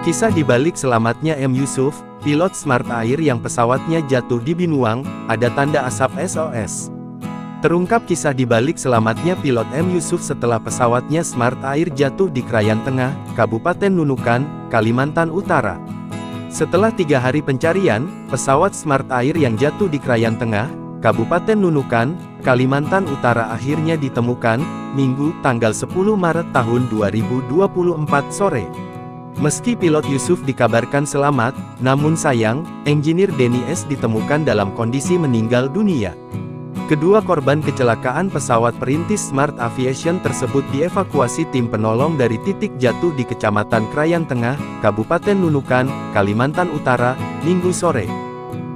Kisah di balik selamatnya M. Yusuf, pilot Smart Air yang pesawatnya jatuh di Binuang, ada tanda asap SOS. Terungkap kisah di balik selamatnya pilot M. Yusuf setelah pesawatnya Smart Air jatuh di Krayan Tengah, Kabupaten Nunukan, Kalimantan Utara. Setelah 3 hari pencarian, pesawat Smart Air yang jatuh di Krayan Tengah, Kabupaten Nunukan, Kalimantan Utara akhirnya ditemukan, Minggu, tanggal 10 Maret tahun 2024 sore. Meski pilot Yusuf dikabarkan selamat, namun sayang, engineer Denny S. ditemukan dalam kondisi meninggal dunia. Kedua korban kecelakaan pesawat perintis Smart Aviation tersebut dievakuasi tim penolong dari titik jatuh di Kecamatan Krayan Tengah, Kabupaten Nunukan, Kalimantan Utara, Minggu sore.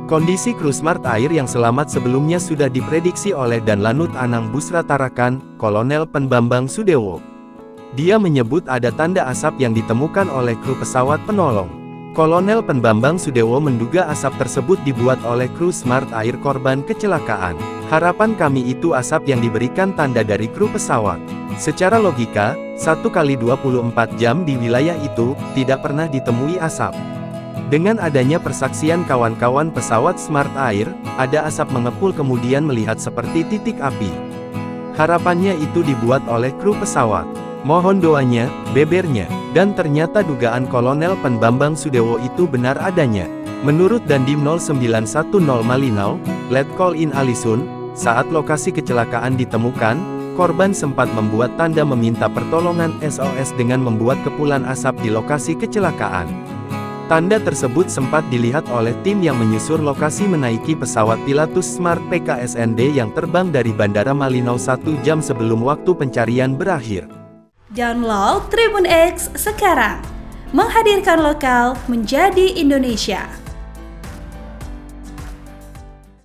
Kondisi kru Smart Air yang selamat sebelumnya sudah diprediksi oleh Danlanut Anang Busra Tarakan, Kolonel Pen Bambang Sudewo. Dia menyebut ada tanda asap yang ditemukan oleh kru pesawat penolong. Kolonel Pen Bambang Sudewo menduga asap tersebut dibuat oleh kru Smart Air korban kecelakaan. Harapan kami itu asap yang diberikan tanda dari kru pesawat. Secara logika, 1 kali 24 jam di wilayah itu, tidak pernah ditemui asap. Dengan adanya persaksian kawan-kawan pesawat Smart Air, ada asap mengepul kemudian melihat seperti titik api. Harapannya itu dibuat oleh kru pesawat. Mohon doanya, bebernya. Dan ternyata dugaan Kolonel Pen Bambang Sudewo itu benar adanya. Menurut Dandim 0910 Malinau, Letkol In Alisun, saat lokasi kecelakaan ditemukan, korban sempat membuat tanda meminta pertolongan SOS dengan membuat kepulan asap di lokasi kecelakaan. Tanda tersebut sempat dilihat oleh tim yang menyusur lokasi menaiki pesawat Pilatus Smart PKSND yang terbang dari Bandara Malinau 1 jam sebelum waktu pencarian berakhir. Download Tribun X sekarang, menghadirkan lokal menjadi Indonesia.